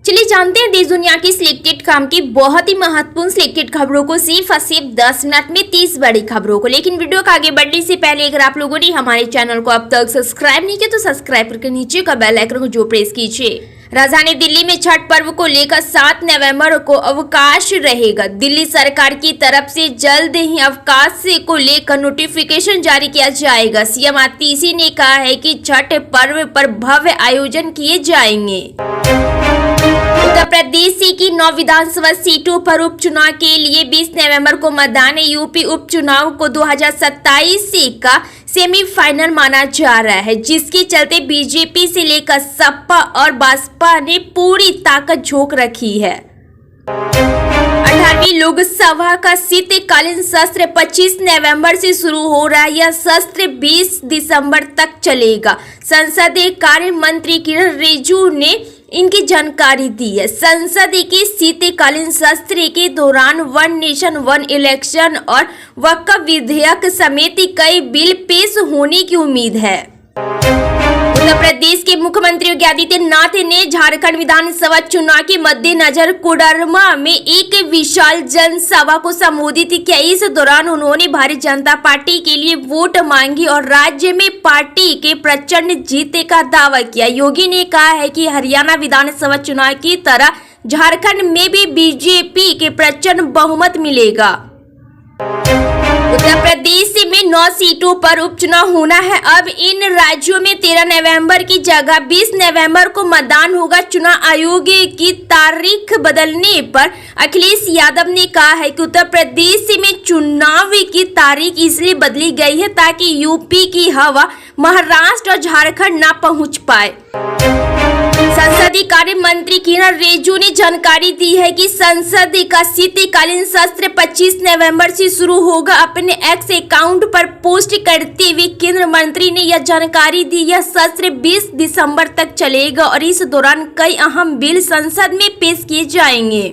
चलिए जानते हैं देश दुनिया की सिलेक्टेड काम की बहुत ही महत्वपूर्ण सिलेक्टेड खबरों को सिर्फ और सिर्फ 10 मिनट में 30 बड़ी खबरों को। लेकिन वीडियो को आगे बढ़ने से पहले अगर आप लोगों ने हमारे चैनल को अब तक सब्सक्राइब नहीं किया तो सब्सक्राइब करके नीचे का बेल आइकन को जो प्रेस कीजिए। राजधानी दिल्ली में छठ पर्व को लेकर 7 नवंबर को अवकाश रहेगा। दिल्ली सरकार की तरफ से जल्द ही अवकाश को लेकर नोटिफिकेशन जारी किया जाएगा। सीएम आतिशी ने कहा है कि छठ पर्व पर भव्य आयोजन किए जाएंगे। उत्तर प्रदेश की 9 विधानसभा सीटों पर उपचुनाव के लिए 20 नवंबर को मतदान है। यूपी उपचुनाव को 2027 का सेमीफाइनल माना जा रहा है, जिसके चलते बीजेपी से लेकर सपा और बसपा ने पूरी ताकत झोंक रखी है। 18वीं लोकसभा का शीतकालीन सत्र 25 नवंबर से शुरू हो रहा है। यह सत्र 20 दिसंबर तक चलेगा। संसदीय कार्य मंत्री किरण रिजिजू ने इनकी जानकारी दी है। संसद के शीतकालीन सत्र के दौरान वन नेशन वन इलेक्शन और वक्फ विधेयक समेत कई बिल पेश होने की उम्मीद है। उत्तर प्रदेश के मुख्यमंत्री योगी आदित्यनाथ ने झारखंड विधानसभा चुनाव के मद्देनजर कोडरमा में एक विशाल जनसभा को संबोधित किया। इस दौरान उन्होंने भारतीय जनता पार्टी के लिए वोट मांगी और राज्य में पार्टी के प्रचंड जीत का दावा किया। योगी ने कहा है कि हरियाणा विधानसभा चुनाव की तरह झारखंड में भी बीजेपी के प्रचंड बहुमत मिलेगा। उत्तर प्रदेश में 9 सीटों पर उपचुनाव होना है। अब इन राज्यों में 13 नवंबर की जगह 20 नवंबर को मतदान होगा। चुनाव आयोग की तारीख बदलने पर अखिलेश यादव ने कहा है कि उत्तर प्रदेश में चुनाव की तारीख इसलिए बदली गई है ताकि यूपी की हवा महाराष्ट्र और झारखंड न पहुंच पाए। संसदीय कार्य मंत्री किरण रिजिजू ने जानकारी दी है कि संसद का शीतकालीन सत्र 25 नवंबर से शुरू होगा। अपने एक्स अकाउंट पर पोस्ट करते हुए केंद्रीय मंत्री ने यह जानकारी दी। यह सत्र 20 दिसंबर तक चलेगा और इस दौरान कई अहम बिल संसद में पेश किए जाएंगे।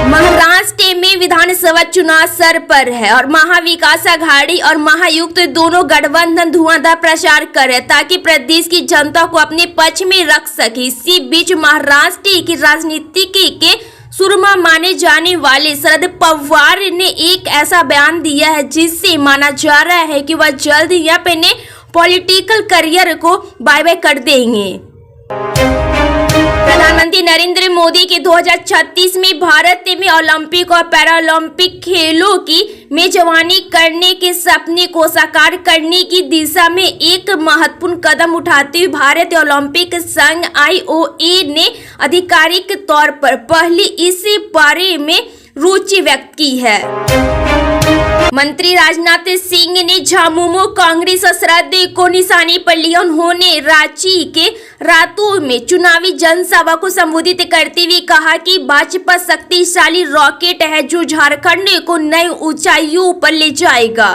महाराष्ट्र में विधानसभा चुनाव सर पर है और महाविकास आघाड़ी और महायुक्त दोनों गठबंधन धुआंधार प्रचार कर रहे ताकि प्रदेश की जनता को अपने पक्ष में रख सके। इसी बीच महाराष्ट्र की राजनीति के सुरमा माने जाने वाले शरद पवार ने एक ऐसा बयान दिया है जिससे माना जा रहा है कि वह जल्द ही अपने पॉलिटिकल करियर को बाय बाय कर देंगे। प्रधानमंत्री नरेंद्र मोदी के 2036 में भारत में ओलंपिक और पैरालंपिक खेलों की मेजबानी करने के सपने को साकार करने की दिशा में एक महत्वपूर्ण कदम उठाते हुए भारतीय ओलंपिक संघ IOC ने आधिकारिक तौर पर पहले इस बारे में रुचि व्यक्त की है। मंत्री राजनाथ सिंह ने झामुमो कांग्रेस शरद को निशाने पर लिया। उन्होंने रांची के रातों में चुनावी जनसभा को संबोधित करते हुए कहा कि भाजपा शक्तिशाली रॉकेट है जो झारखंड को नई ऊंचाइयों पर ले जाएगा।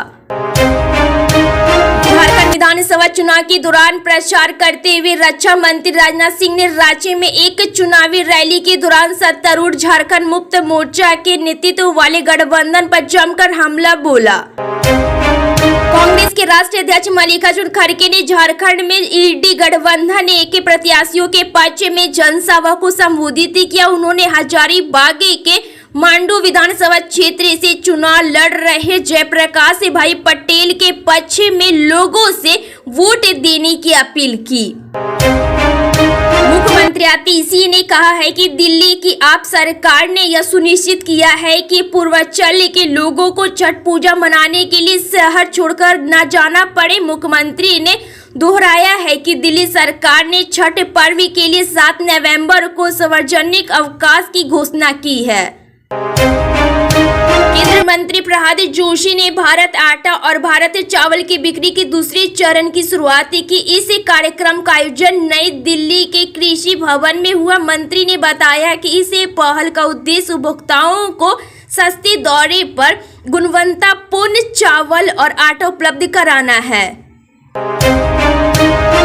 झारखंड विधानसभा चुनाव के दौरान प्रचार करते हुए रक्षा मंत्री राजनाथ सिंह ने रांची में एक चुनावी रैली के दौरान सत्तारूढ़ झारखंड मुक्त मोर्चा के नेतृत्व वाले गठबंधन पर जमकर हमला बोला। कांग्रेस के राष्ट्रीय अध्यक्ष मल्लिकार्जुन खड़गे ने झारखंड में ईडी गठबंधन के प्रत्याशियों के पक्ष में जनसभा को संबोधित किया। उन्होंने हजारीबाग के मांडू विधानसभा क्षेत्र से चुनाव लड़ रहे जयप्रकाश भाई पटेल के पक्ष में लोगों से वोट देने की अपील की। मुख्यमंत्री आतिशी ने कहा है कि दिल्ली की आप सरकार ने यह सुनिश्चित किया है कि पूर्वांचल के लोगों को छठ पूजा मनाने के लिए शहर छोड़कर न जाना पड़े। मुख्यमंत्री ने दोहराया है कि दिल्ली सरकार ने छठ पर्व के लिए 7 नवंबर को सार्वजनिक अवकाश की घोषणा की है। केंद्रीय मंत्री प्रहलाद जोशी ने भारत आटा और भारत चावल की बिक्री के दूसरे चरण की शुरुआत की। इस कार्यक्रम का आयोजन नई दिल्ली के कृषि भवन में हुआ। मंत्री ने बताया कि इस पहल का उद्देश्य उपभोक्ताओं को सस्ते दौरे पर गुणवत्तापूर्ण चावल और आटा उपलब्ध कराना है।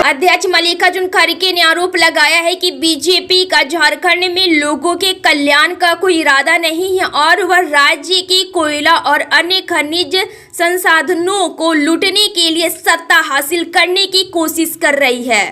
अध्यक्ष मल्लिकार्जुन खड़गे ने आरोप लगाया है कि बीजेपी का झारखंड में लोगों के कल्याण का कोई इरादा नहीं है और वह राज्य की कोयला और अन्य खनिज संसाधनों को लूटने के लिए सत्ता हासिल करने की कोशिश कर रही है।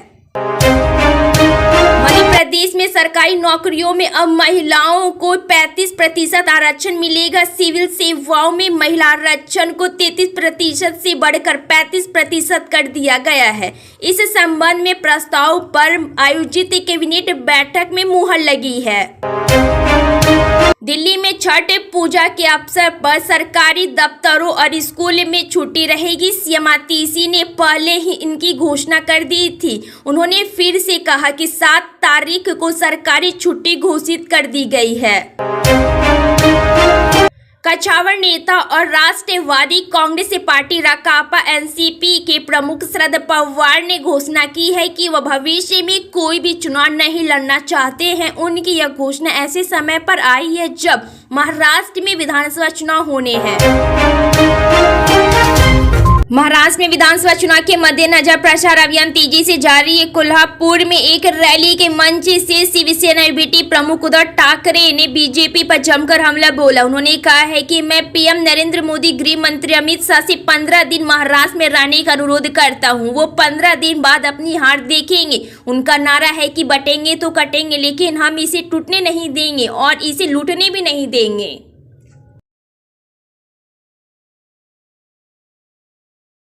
मध्य प्रदेश में सरकारी नौकरियों में अब महिलाओं को 35% आरक्षण मिलेगा। सिविल सेवाओं में महिला आरक्षण को 33% से बढ़कर 35% कर दिया गया है। इस संबंध में प्रस्ताव पर आयोजित कैबिनेट बैठक में मुहर लगी है। दिल्ली में छठ पूजा के अवसर पर सरकारी दफ्तरों और स्कूल में छुट्टी रहेगी। सीएम आतिशी ने पहले ही इनकी घोषणा कर दी थी। उन्होंने फिर से कहा कि 7 तारीख को सरकारी छुट्टी घोषित कर दी गई है। कछावर नेता और राष्ट्रवादी कांग्रेस पार्टी राकांपा एनसीपी के प्रमुख शरद पवार ने घोषणा की है कि वह भविष्य में कोई भी चुनाव नहीं लड़ना चाहते हैं। उनकी यह घोषणा ऐसे समय पर आई है जब महाराष्ट्र में विधानसभा चुनाव होने हैं। महाराष्ट्र में विधानसभा चुनाव के मद्देनजर प्रचार अभियान तेजी से जारी है। कोल्हापुर में एक रैली के मंच से शिवसेना बीटी प्रमुख उद्धव ठाकरे ने बीजेपी पर जमकर हमला बोला। उन्होंने कहा है कि मैं पीएम नरेंद्र मोदी, गृह मंत्री अमित शाह से 15 दिन महाराष्ट्र में रहने का अनुरोध करता हूं। वो 15 दिन बाद अपनी हार देखेंगे। उनका नारा है कि बटेंगे तो कटेंगे, लेकिन हम इसे टूटने नहीं देंगे और इसे लूटने भी नहीं देंगे।